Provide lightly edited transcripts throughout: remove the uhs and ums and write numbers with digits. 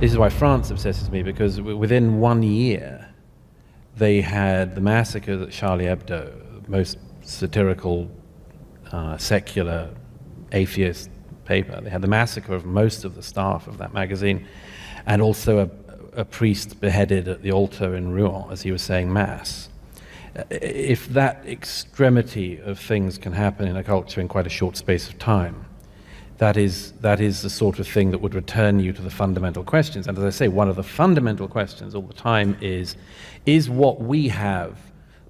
This is why France obsesses me, because within 1 year, they had the massacre at Charlie Hebdo, most satirical, secular, atheist paper. They had the massacre of most of the staff of that magazine, and also a priest beheaded at the altar in Rouen as he was saying Mass. If that extremity of things can happen in a culture in quite a short space of time, that is the sort of thing that would return you to the fundamental questions. And as I say, one of the fundamental questions all the time is what we have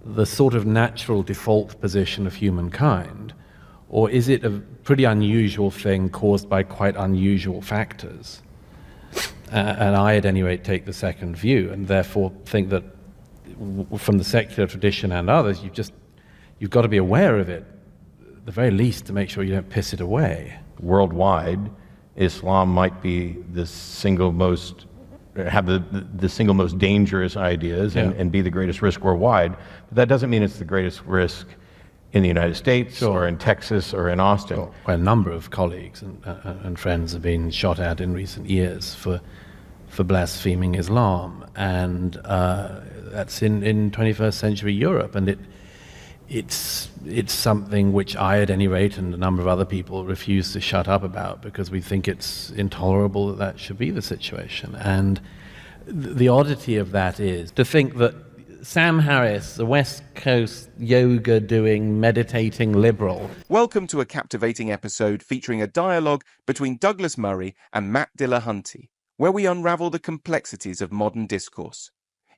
the sort of natural default position of humankind, or is it a pretty unusual thing caused by quite unusual factors? And I, at any rate, take the second view, and therefore think that from the secular tradition and others, you've got to be aware of it, at the very least, to make sure you don't piss it away. Worldwide, Islam might be the single most, have the single most dangerous ideas and be the greatest risk worldwide, but that doesn't mean it's the greatest risk in the United States or in Texas or in Austin. Sure. Quite a number of colleagues and friends have been shot at in recent years for blaspheming Islam, and that's in 21st century Europe, and it's something which I, at any rate, and a number of other people refuse to shut up about, because we think it's intolerable that should be the situation. And the oddity of that is to think that Sam Harris, the West Coast yoga-doing, meditating liberal. Welcome to a captivating episode featuring a dialogue between Douglas Murray and Matt Dillahunty, where we unravel the complexities of modern discourse.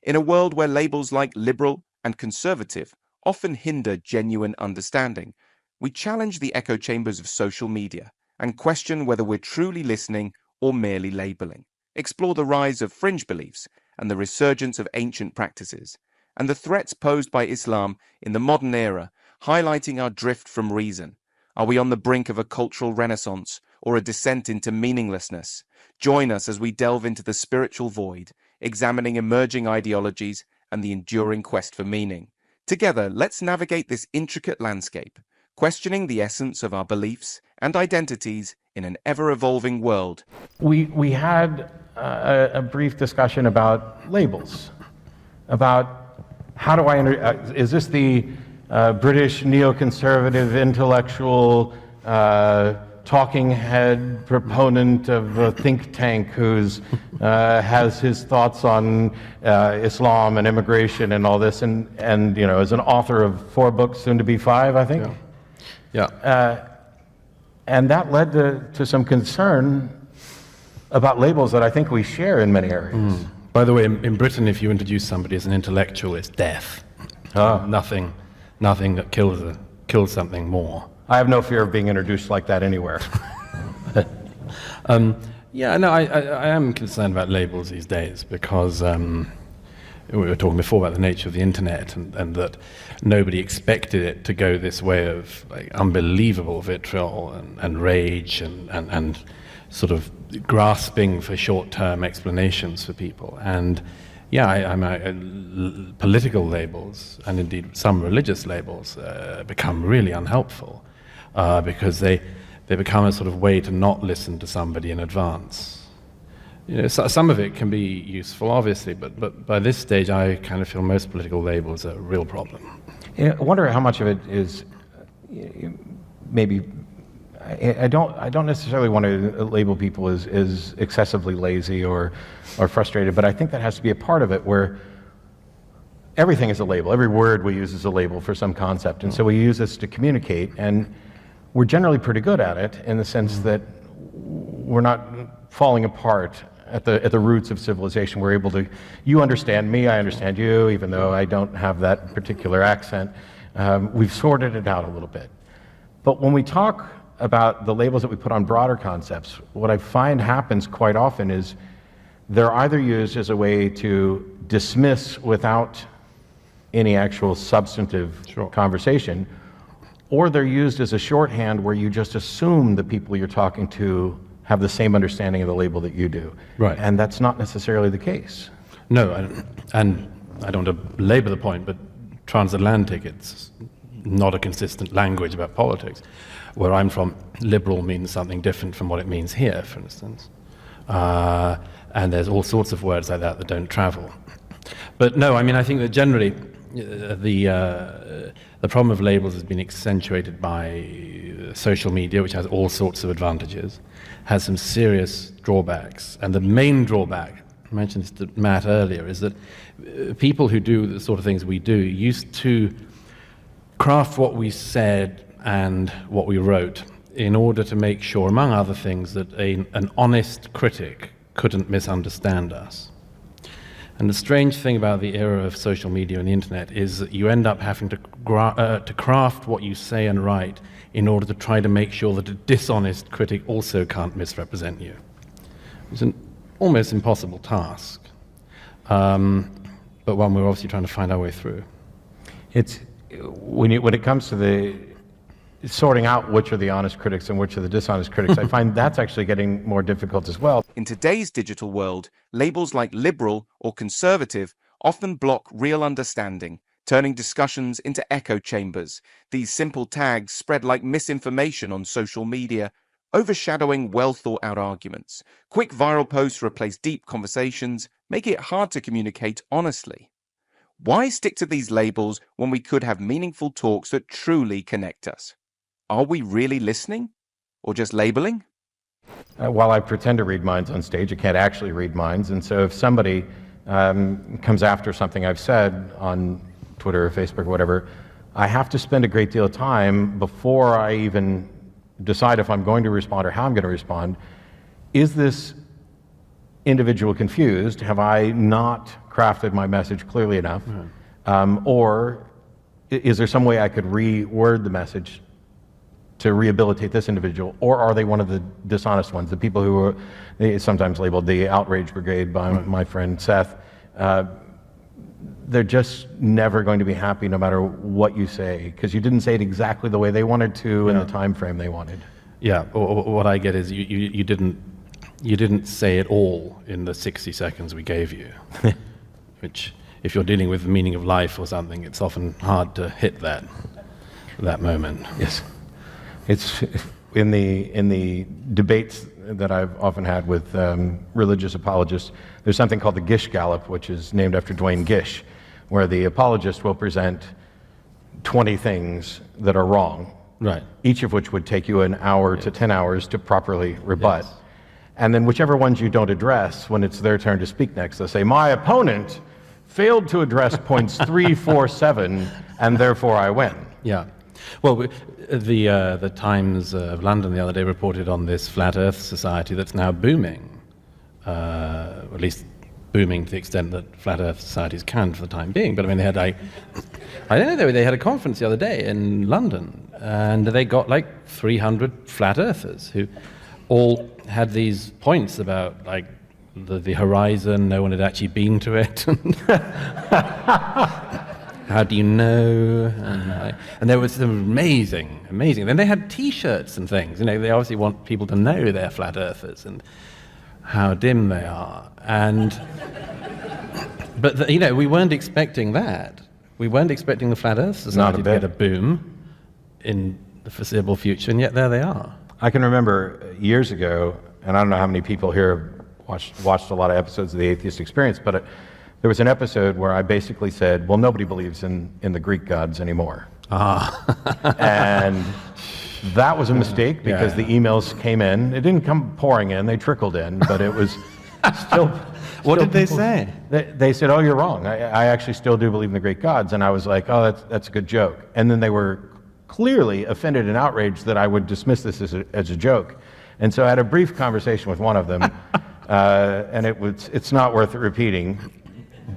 In a world where labels like liberal and conservative often hinder genuine understanding, we challenge the echo chambers of social media and question whether we're truly listening or merely labeling, explore the rise of fringe beliefs and the resurgence of ancient practices, and the threats posed by Islam in the modern era, highlighting our drift from reason. Are we on the brink of a cultural renaissance or a descent into meaninglessness? Join us as we delve into the spiritual void, examining emerging ideologies and the enduring quest for meaning. Together, let's navigate this intricate landscape, questioning the essence of our beliefs and identities in an ever-evolving world. We had a brief discussion about labels, about how do I, is this the British neoconservative intellectual talking head proponent of a think tank who's has his thoughts on Islam and immigration and all this, and you know, is an author of 4 books, soon to be 5, I think. Yeah. And that led to some concern about labels that I think we share in many areas. By the way, in Britain, if you introduce somebody as an intellectual, it's death. Nothing that kills something more. I have no fear of being introduced like that anywhere. I am concerned about labels these days, because we were talking before about the nature of the internet, and that nobody expected it to go this way of like unbelievable vitriol and rage and sort of grasping for short-term explanations for people. And political labels, and indeed some religious labels, become really unhelpful, because they become a sort of way to not listen to somebody in advance. You know, some of it can be useful, obviously, but by this stage, I kind of feel most political labels are a real problem. I wonder how much of it is maybe. I don't necessarily want to label people as excessively lazy or frustrated, but I think that has to be a part of it, where everything is a label. Every word we use is a label for some concept, and so we use this to communicate, and we're generally pretty good at it in the sense that we're not falling apart at the roots of civilization. We're able to, you understand me, I understand you, even though I don't have that particular accent. We've sorted it out a little bit. But when we talk about the labels that we put on broader concepts, what I find happens quite often is they're either used as a way to dismiss without any actual substantive conversation, or they're used as a shorthand where you just assume the people you're talking to have the same understanding of the label that you do. Right. And that's not necessarily the case. No, and I don't want to belabor the point, but transatlantic, it's not a consistent language about politics. Where I'm from, liberal means something different from what it means here, for instance. And there's all sorts of words like that that don't travel. But no, I mean, I think that generally the problem of labels has been accentuated by social media, which has all sorts of advantages, has some serious drawbacks. And the main drawback, I mentioned this to Matt earlier, is that people who do the sort of things we do used to craft what we said and what we wrote in order to make sure, among other things, that an honest critic couldn't misunderstand us. And the strange thing about the era of social media and the internet is that you end up having to craft what you say and write in order to try to make sure that a dishonest critic also can't misrepresent you. It's an almost impossible task, but one we're obviously trying to find our way through. It's when it comes to the sorting out which are the honest critics and which are the dishonest critics, I find that's actually getting more difficult as well. In today's digital world, labels like liberal or conservative often block real understanding, turning discussions into echo chambers. These simple tags spread like misinformation on social media, overshadowing well-thought-out arguments. Quick viral posts replace deep conversations, making it hard to communicate honestly. Why stick to these labels when we could have meaningful talks that truly connect us? Are we really listening? Or just labeling? While I pretend to read minds on stage, I can't actually read minds. And so if somebody comes after something I've said on Twitter or Facebook or whatever, I have to spend a great deal of time before I even decide if I'm going to respond or how I'm going to respond. Is this individual confused? Have I not crafted my message clearly enough? Or is there some way I could reword the message to rehabilitate this individual? Or are they one of the dishonest ones, the people who are sometimes labeled the outrage brigade by my friend Seth? They're just never going to be happy no matter what you say, because you didn't say it exactly the way they wanted to in the time frame they wanted. Yeah, what I get is you didn't say it all in the 60 seconds we gave you, which, if you're dealing with the meaning of life or something, it's often hard to hit that moment. Yes. It's in the debates that I've often had with religious apologists, there's something called the Gish Gallop, which is named after Duane Gish, where the apologist will present 20 things that are wrong, right? Each of which would take you an hour to 10 hours to properly rebut. Yes. And then whichever ones you don't address, when it's their turn to speak next, they'll say, my opponent failed to address points 3, 4, 7, and therefore I win. Yeah. Well, the Times of London the other day reported on this Flat Earth Society that's now booming, at least booming to the extent that Flat Earth Societies can for the time being. But I mean, they had, I don't know, they had a conference the other day in London, and they got like 300 flat earthers who all had these points about like the horizon, no one had actually been to it. How do you know? And there was some amazing. Then they had T-shirts and things. You know, they obviously want people to know they're flat earthers and how dim they are. But you know, we weren't expecting that. We weren't expecting the Flat Earth Society to get a boom in the foreseeable future, and yet there they are. I can remember years ago, and I don't know how many people here watched a lot of episodes of The Atheist Experience, but there was an episode where I basically said, well, nobody believes in the Greek gods anymore. And that was a mistake because the emails came in. It didn't come pouring in, they trickled in, but it was still... What did they say? They said, oh, you're wrong. I actually still do believe in the Greek gods. And I was like, oh, that's a good joke. And then they were clearly offended and outraged that I would dismiss this as a joke. And so I had a brief conversation with one of them, and it's not worth repeating.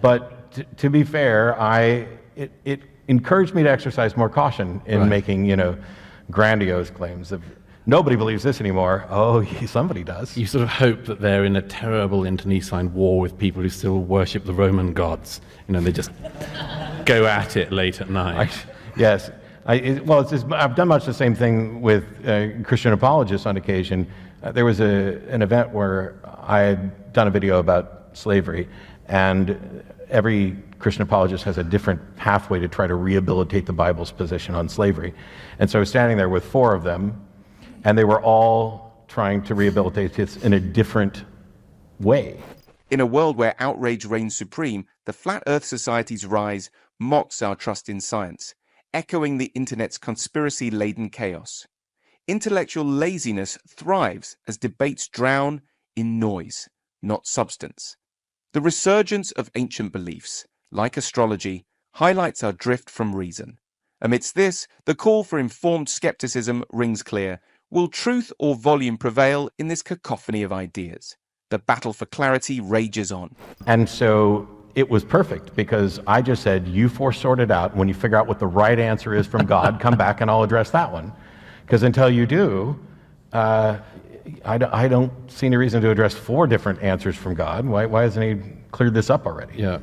But to be fair, it encouraged me to exercise more caution in making, grandiose claims of nobody believes this anymore. Oh, somebody does. You sort of hope that they're in a terrible internecine war with people who still worship the Roman gods. They just go at it late at night. Yes. I've done much the same thing with Christian apologists on occasion. There was an event where I had done a video about slavery, and every Christian apologist has a different pathway to try to rehabilitate the Bible's position on slavery. And so I was standing there with 4 of them, and they were all trying to rehabilitate this in a different way. In a world where outrage reigns supreme, the Flat Earth Society's rise mocks our trust in science, echoing the internet's conspiracy-laden chaos. Intellectual laziness thrives as debates drown in noise, not substance. The resurgence of ancient beliefs, like astrology, highlights our drift from reason. Amidst this, the call for informed skepticism rings clear. Will truth or volume prevail in this cacophony of ideas? The battle for clarity rages on. And so it was perfect because I just said, you four sort it out. When you figure out what the right answer is from God, come back and I'll address that one. Because until you do, I don't see any reason to address 4 different answers from God. Why hasn't he cleared this up already? Yeah.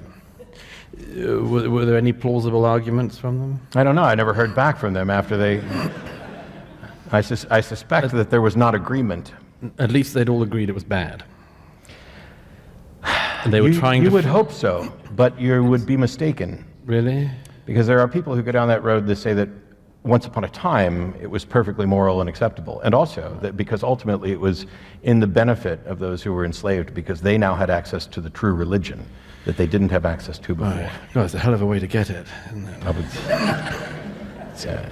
Were there any plausible arguments from them? I don't know. I never heard back from them after they... I suspect that there was not agreement. At least they'd all agreed it was bad. And they were trying to... You would hope so, but you would be mistaken. Really? Because there are people who go down that road that say that once upon a time it was perfectly moral and acceptable. And also that because ultimately it was in the benefit of those who were enslaved because they now had access to the true religion that they didn't have access to before. Right. God, it's a hell of a way to get it, isn't it?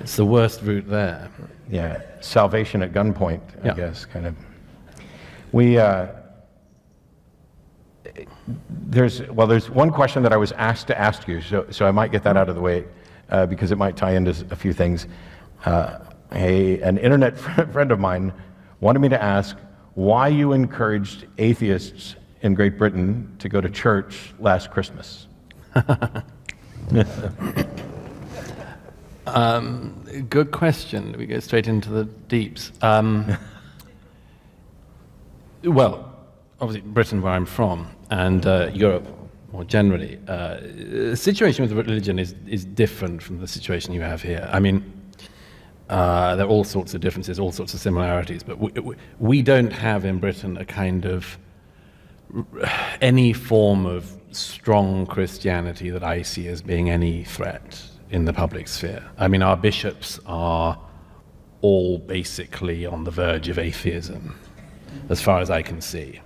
It's the worst route there. Yeah, salvation at gunpoint, I guess, kind of. There's one question that I was asked to ask you, so I might get that out of the way because it might tie into a few things. An internet friend of mine wanted me to ask why you encouraged atheists in Great Britain to go to church last Christmas. Good question. We go straight into the deeps. Well, obviously Britain, where I'm from, and Europe more generally, the situation with religion is different from the situation you have here. I mean, there are all sorts of differences, all sorts of similarities, but we don't have in Britain a kind of any form of strong Christianity that I see as being any threat in the public sphere. I mean, our bishops are all basically on the verge of atheism, as far as I can see.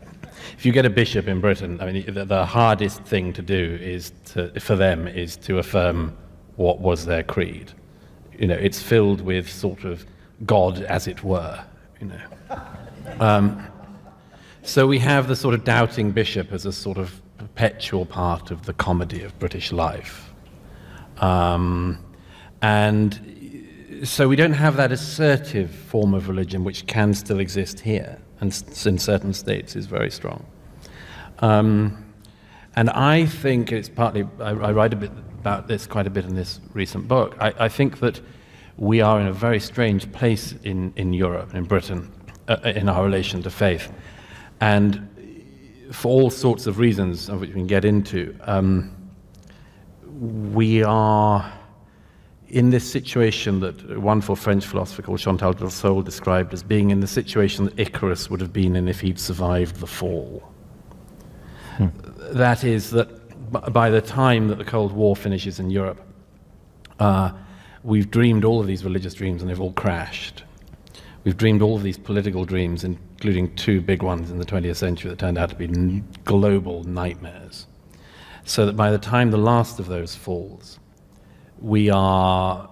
If you get a bishop in Britain, I mean, the hardest thing to do for them is to affirm what was their creed. You know, it's filled with sort of God, as it were, you know. So we have the sort of doubting bishop as a sort of perpetual part of the comedy of British life. And so we don't have that assertive form of religion which can still exist here, and in certain states is very strong. And I think it's partly, I write a bit about this quite a bit in this recent book. I think that we are in a very strange place in Europe, in Britain, in our relation to faith. And for all sorts of reasons, of which we can get into, we are in this situation that a wonderful French philosopher called Chantal del Sol described as being in the situation that Icarus would have been in if he'd survived the fall. That is that by the time that the Cold War finishes in Europe, we've dreamed all of these religious dreams and they've all crashed. We've dreamed all of these political dreams, including 2 big ones in the 20th century that turned out to be global nightmares. So that by the time the last of those falls, we are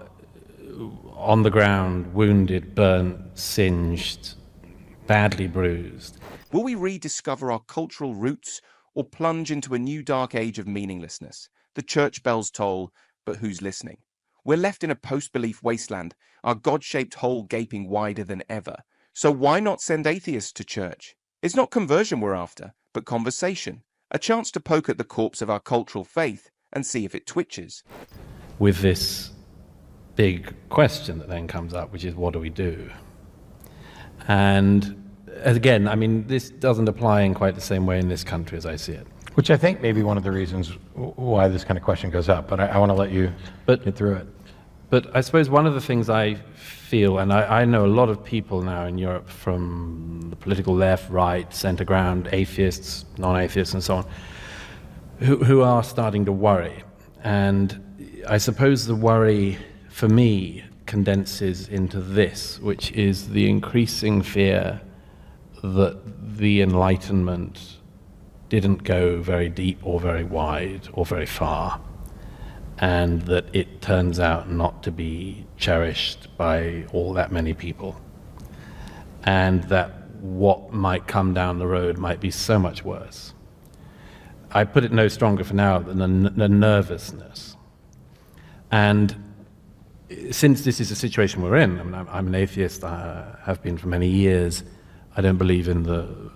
on the ground, wounded, burnt, singed, badly bruised. Will we rediscover our cultural roots or plunge into a new dark age of meaninglessness? The church bells toll, but who's listening? We're left in a post-belief wasteland, our God-shaped hole gaping wider than ever. So why not send atheists to church? It's not conversion we're after, but conversation. A chance to poke at the corpse of our cultural faith and see if it twitches. With this big question that then comes up, which is, what do we do? And again, I mean, this doesn't apply in quite the same way in this country as I see it. Which I think may be one of the reasons why this kind of question goes up, but I want to let you get through it. But I suppose one of the things I feel, and I know a lot of people now in Europe from the political left, right, center ground, atheists, non-atheists, and so on, who are starting to worry. And I suppose the worry, for me, condenses into this, which is the increasing fear that the Enlightenment didn't go very deep or very wide or very far, and that it turns out not to be cherished by all that many people, and that what might come down the road might be so much worse. I put it no stronger for now than the nervousness. And since this is a situation we're in, I mean, I'm an atheist, I have been for many years. I don't believe in the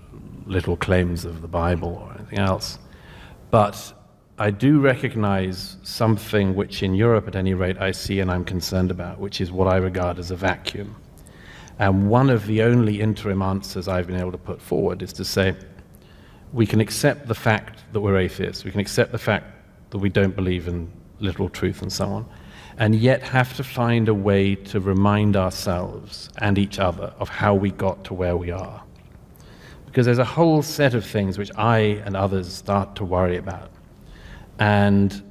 literal claims of the Bible or anything else. But I do recognize something which in Europe, at any rate, I see and I'm concerned about, which is what I regard as a vacuum. And one of the only interim answers I've been able to put forward is to say, we can accept the fact that we're atheists, we can accept the fact that we don't believe in literal truth and so on, and yet have to find a way to remind ourselves and each other of how we got to where we are. Because there's a whole set of things which I and others start to worry about. And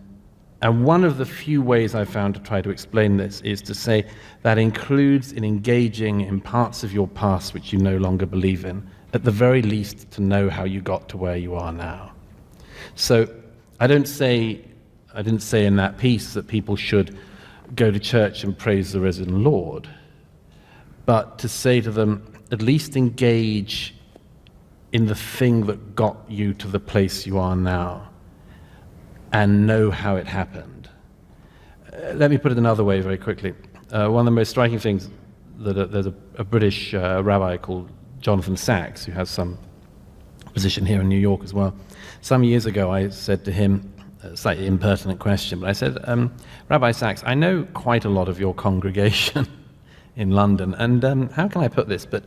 one of the few ways I've found to try to explain this is to say that includes in engaging in parts of your past which you no longer believe in, at the very least to know how you got to where you are now. So I didn't say in that piece that people should go to church and praise the risen Lord, but to say to them, at least engage in the thing that got you to the place you are now and know how it happened. Let me put it another way very quickly. One of the most striking things, there's a British rabbi called Jonathan Sachs, who has some position here in New York as well. Some years ago I said to him, a slightly impertinent question, but I said, Rabbi Sachs, I know quite a lot of your congregation in London, and how can I put this, but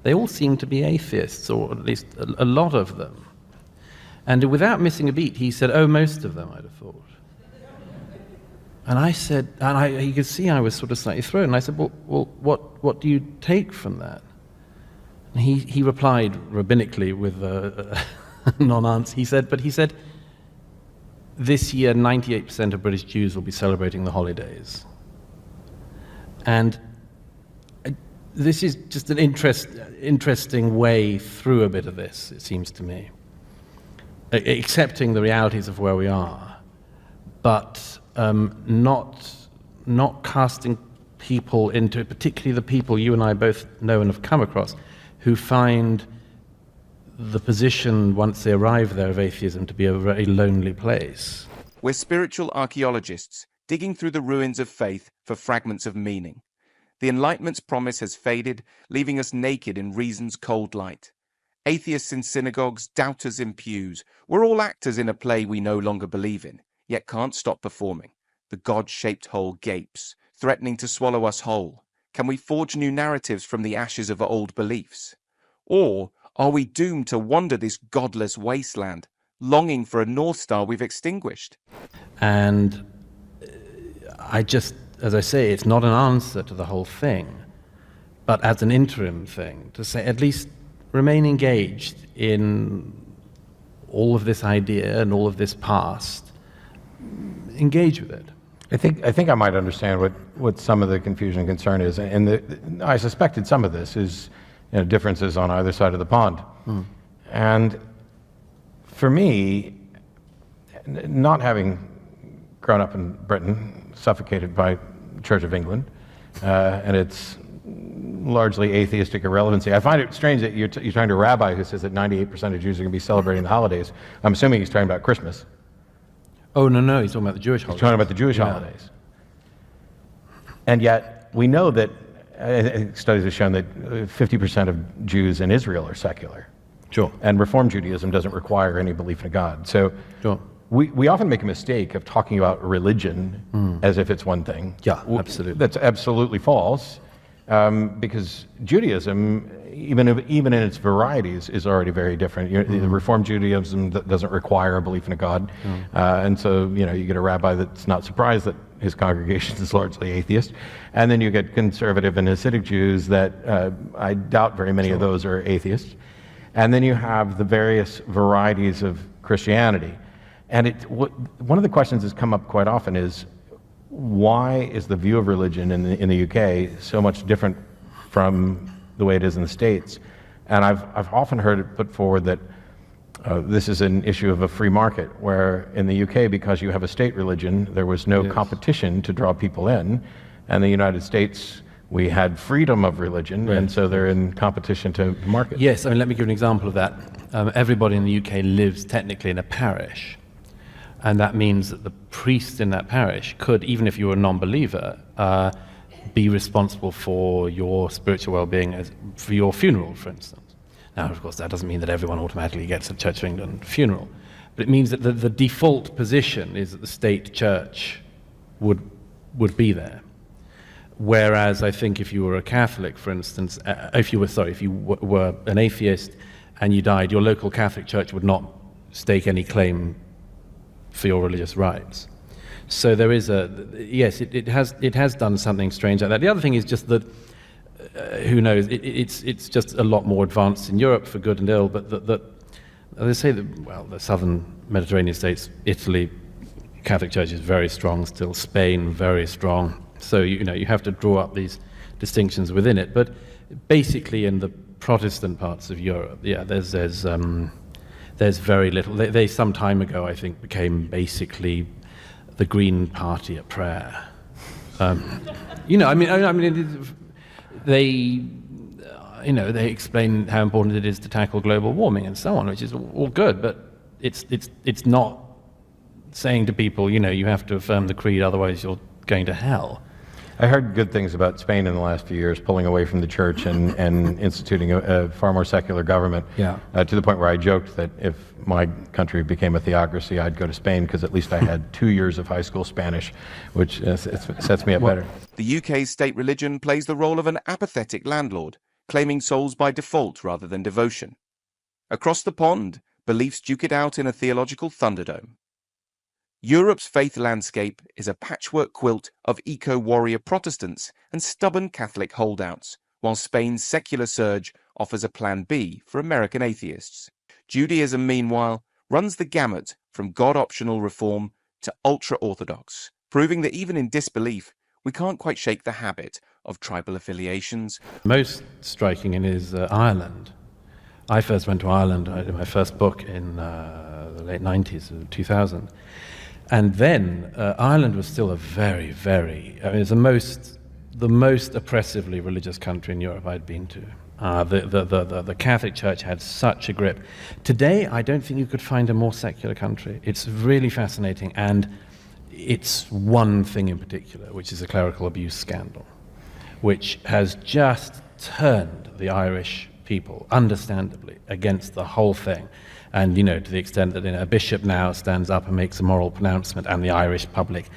they all seem to be atheists, or at least a lot of them. And without missing a beat, he said, oh, most of them, I'd have thought. And I said, you could see I was sort of slightly thrown, and I said, well, what do you take from that? And he replied rabbinically with a non-answer. He said, this year 98% of British Jews will be celebrating the holidays. And this is just an interesting way through a bit of this, it seems to me. Accepting the realities of where we are, but not casting people into it, particularly the people you and I both know and have come across, who find the position, once they arrive there, of atheism to be a very lonely place. We're spiritual archaeologists, digging through the ruins of faith for fragments of meaning. The Enlightenment's promise has faded, leaving us naked in reason's cold light. Atheists in synagogues, doubters in pews, we're all actors in a play we no longer believe in, yet can't stop performing. The God-shaped hole gapes, threatening to swallow us whole. Can we forge new narratives from the ashes of old beliefs? Or are we doomed to wander this godless wasteland, longing for a North Star we've extinguished? And I just, as I say, it's not an answer to the whole thing, but as an interim thing, to say at least remain engaged in all of this idea and all of this past. Engage with it. I think I might understand what some of the confusion and concern is, and I suspected some of this is differences on either side of the pond. And for me, not having grown up in Britain, suffocated by Church of England, and its largely atheistic irrelevancy, I find it strange that you're talking to a rabbi who says that 98% of Jews are going to be celebrating the holidays. I'm assuming he's talking about Christmas. Oh, no, he's talking about the Jewish holidays. He's talking about the Jewish holidays. And yet, we know that studies have shown that 50% of Jews in Israel are secular. Sure. And Reform Judaism doesn't require any belief in God. So sure. we often make a mistake of talking about religion as if it's one thing. Yeah, absolutely. That's absolutely false, because Judaism, even in its varieties, is already very different. The Reform Judaism doesn't require a belief in a God, and so you get a rabbi that's not surprised that his congregation is largely atheist, and then you get conservative and Hasidic Jews that I doubt very many of those are atheists, and then you have the various varieties of Christianity, and one of the questions that's come up quite often is, why is the view of religion in the UK so much different from the way it is in the States? And I've often heard it put forward that This is an issue of a free market, where in the UK, because you have a state religion, there was no competition to draw people in. And the United States, we had freedom of religion, and so they're in competition to market. Yes, I mean, let me give an example of that. Everybody in the UK lives technically in a parish, and that means that the priest in that parish could, even if you were a non-believer, be responsible for your spiritual well-being, for your funeral, for instance. Now, of course, that doesn't mean that everyone automatically gets a Church of England funeral, but it means that the default position is that the state church would be there. Whereas I think if you were a Catholic, for instance, if you were an atheist and you died, your local Catholic church would not stake any claim for your religious rights. So there is yes, it has done something strange like that. The other thing is just that, who knows, it's just a lot more advanced in Europe, for good and ill, but that they say that, well, the southern Mediterranean states, Italy, Catholic Church is very strong still, Spain, very strong. So, you have to draw up these distinctions within it. But basically in the Protestant parts of Europe, there's very little. They some time ago, I think, became basically the Green Party at prayer. They explain how important it is to tackle global warming and so on, which is all good, but it's not saying to people, you have to affirm the creed, otherwise you're going to hell. I heard good things about Spain in the last few years, pulling away from the church and instituting a far more secular government, to the point where I joked that if my country became a theocracy, I'd go to Spain, because at least I had 2 years of high school Spanish, which sets me up better. The UK's state religion plays the role of an apathetic landlord, claiming souls by default rather than devotion. Across the pond, beliefs duke it out in a theological thunderdome. Europe's faith landscape is a patchwork quilt of eco-warrior Protestants and stubborn Catholic holdouts, while Spain's secular surge offers a plan B for American atheists. Judaism, meanwhile, runs the gamut from God-optional reform to ultra-orthodox, proving that even in disbelief, we can't quite shake the habit of tribal affiliations. Most striking is Ireland. I first went to Ireland, I did my first book in the late 90s, 2000. And then Ireland was still a very, very, it's the most oppressively religious country in Europe I'd been to. The Catholic Church had such a grip. Today, I don't think you could find a more secular country. It's really fascinating, and it's one thing in particular, which is a clerical abuse scandal, which has just turned the Irish people, understandably, against the whole thing. And, to the extent that a bishop now stands up and makes a moral pronouncement, and the Irish public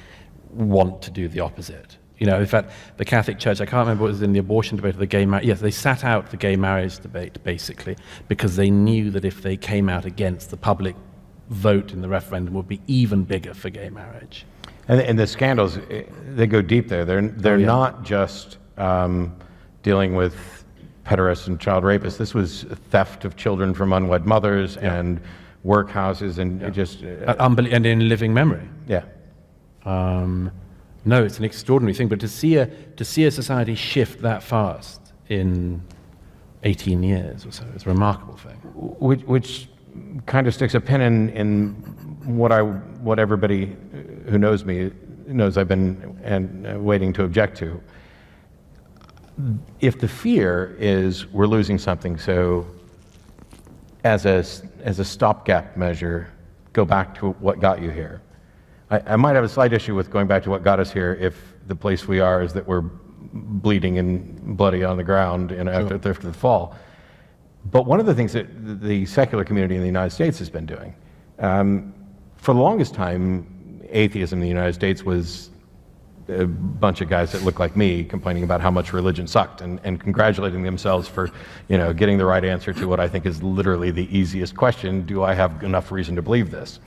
want to do the opposite. In fact, the Catholic Church, I can't remember what was in the abortion debate or the gay marriage. Yes, they sat out the gay marriage debate, basically, because they knew that if they came out against, the public vote in the referendum would be even bigger for gay marriage. And the scandals, they go deep there. They're not just dealing with pederasts and child rapists. This was theft of children from unwed mothers and workhouses and just... and in living memory. Yeah. No, it's an extraordinary thing, but to see a society shift that fast in 18 years or so is a remarkable thing. Which kind of sticks a pin in what everybody who knows me knows I've been waiting to object to. If the fear is we're losing something, so as a stopgap measure, go back to what got you here. I might have a slight issue with going back to what got us here if the place we are is that we're bleeding and bloody on the ground after the fall. But one of the things that the secular community in the United States has been doing, for the longest time, atheism in the United States was a bunch of guys that look like me complaining about how much religion sucked and congratulating themselves for, getting the right answer to what I think is literally the easiest question: do I have enough reason to believe this?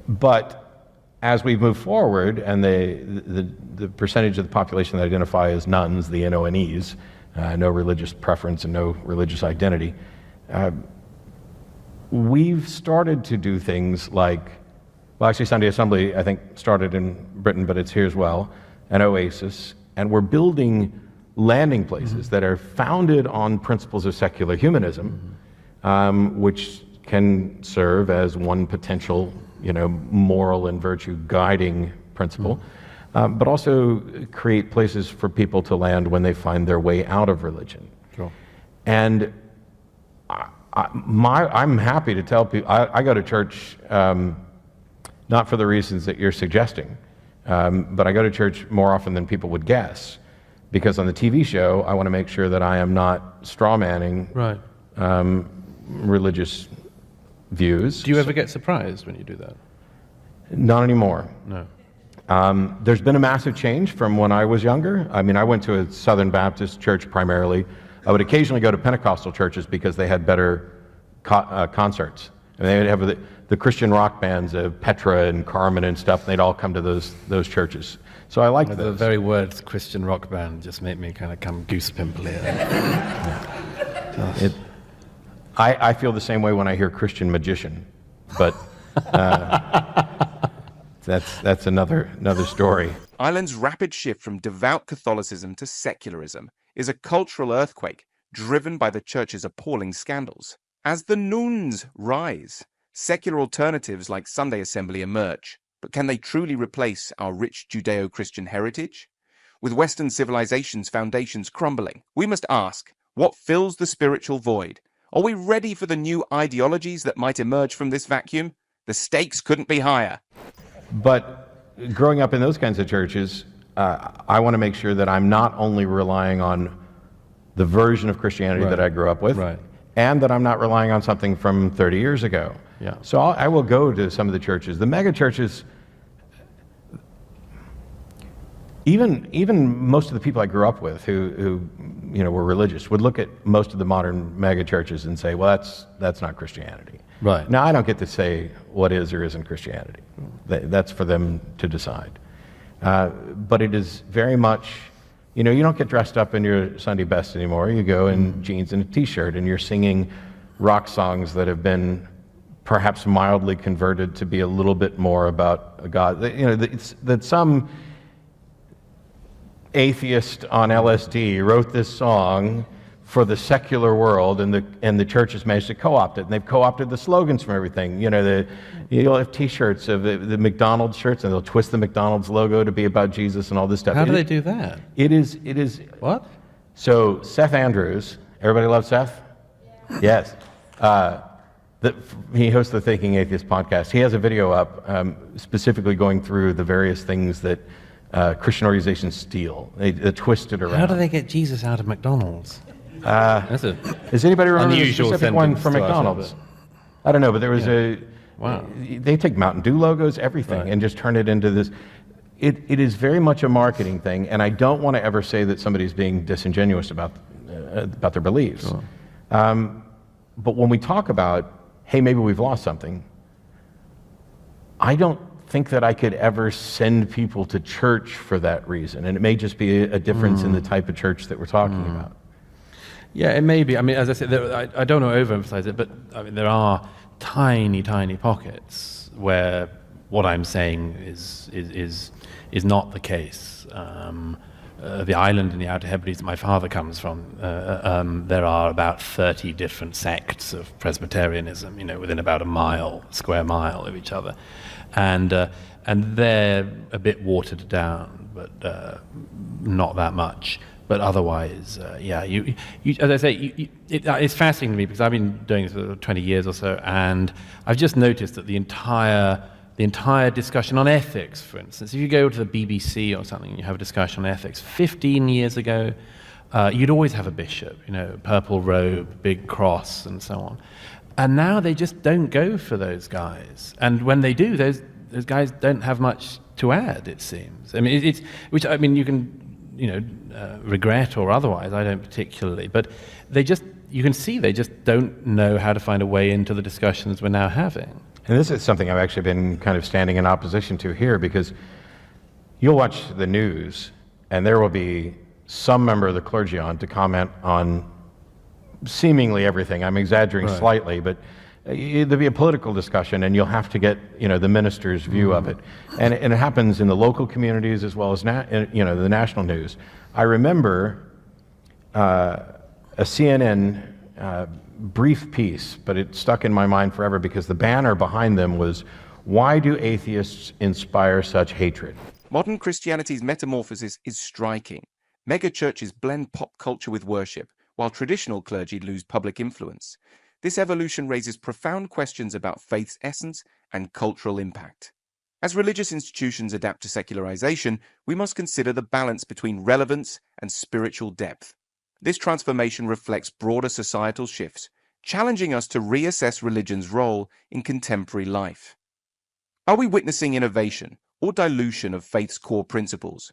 But as we move forward, and the percentage of the population that identify as nones, the NONEs, no religious preference and no religious identity, we've started to do things like, well, actually Sunday Assembly, I think, started in Britain, but it's here as well, and OASIS, and we're building landing places that are founded on principles of secular humanism, which can serve as one potential, moral and virtue guiding principle, but also create places for people to land when they find their way out of religion. Sure. And I'm happy to tell people, I go to church not for the reasons that you're suggesting, but I go to church more often than people would guess, because on the TV show, I want to make sure that I am not strawmanning Right. Religious views. Do you ever get surprised when you do that? Not anymore. No. There's been a massive change from when I was younger. I mean, I went to a Southern Baptist church primarily. I would occasionally go to Pentecostal churches because they had better concerts. And they would have the Christian rock bands of Petra and Carmen and stuff, and they'd all come to those churches. So I liked The those. very words Christian rock band just make me kind of come goose pimply. I feel the same way when I hear Christian magician, but that's another story. Ireland's rapid shift from devout Catholicism to secularism is a cultural earthquake driven by the church's appalling scandals. As the nuns rise, secular alternatives like Sunday assembly emerge. But can they truly replace our rich Judeo-Christian heritage? With Western civilization's foundations crumbling, we must ask, what fills the spiritual void? Are we ready for the new ideologies that might emerge from this vacuum? The stakes couldn't be higher. But growing up in those kinds of churches, I want to make sure that I'm not only relying on the version of Christianity Right. that I grew up with, Right. and that I'm not relying on something from 30 years ago. Yeah. So I will go to some of the churches. The mega churches, even most of the people I grew up with who were religious would look at most of the modern mega churches and say, well, that's not Christianity. Right. Now, I don't get to say what is or isn't Christianity. That's for them to decide. But it is very much, you don't get dressed up in your Sunday best anymore. You go in jeans and a t-shirt, and you're singing rock songs that have been perhaps mildly converted to be a little bit more about God. It's that some atheist on LSD wrote this song for the secular world, and the church has managed to co-opt it, and they've co-opted the slogans from everything. You'll have T-shirts of the McDonald's shirts, and they'll twist the McDonald's logo to be about Jesus and all this stuff. How do they do that? It is. What? So Seth Andrews, everybody loves Seth? Yeah. Yes. He hosts the Thinking Atheist podcast. He has a video up specifically going through the various things that Christian organizations steal. They twist it around. How do they get Jesus out of McDonald's? That's a Does anybody remember the unusual specific one from sentence to utter, McDonald's? I don't know, but there was Wow. They take Mountain Dew logos, everything, Right. and just turn it into this. It is very much a marketing thing, and I don't want to ever say that somebody's being disingenuous about their beliefs. Sure. But when we talk about, hey, maybe we've lost something, I don't think that I could ever send people to church for that reason, and it may just be a difference in the type of church that we're talking about. Yeah, it may be. I mean, as I said, I don't want to overemphasize it, but I mean, there are tiny, tiny pockets where what I'm saying is not the case. The island in the Outer Hebrides that my father comes from, there are about 30 different sects of Presbyterianism, within about a square mile of each other, and they're a bit watered down, but not that much. But otherwise, you as I say, it's fascinating to me because I've been doing this for 20 years or so, and I've just noticed that the entire discussion on ethics, for instance, if you go to the BBC or something, you have a discussion on ethics. 15 years ago, you'd always have a bishop, purple robe, big cross, and so on. And now they just don't go for those guys. And when they do, those guys don't have much to add, it seems. I mean, you can, regret or otherwise, I don't particularly, but you can see they just don't know how to find a way into the discussions we're now having. And this is something I've actually been kind of standing in opposition to here, because you'll watch the news and there will be some member of the clergy on to comment on seemingly everything. I'm exaggerating slightly, but there'll be a political discussion and you'll have to get the minister's view of it. And it happens in the local communities as well as the national news. I remember a CNN brief piece, but it stuck in my mind forever because the banner behind them was, "Why do atheists inspire such hatred?" Modern Christianity's metamorphosis is striking. Megachurches blend pop culture with worship, while traditional clergy lose public influence. This evolution raises profound questions about faith's essence and cultural impact. As religious institutions adapt to secularization, we must consider the balance between relevance and spiritual depth. This transformation reflects broader societal shifts, challenging us to reassess religion's role in contemporary life. Are we witnessing innovation or dilution of faith's core principles?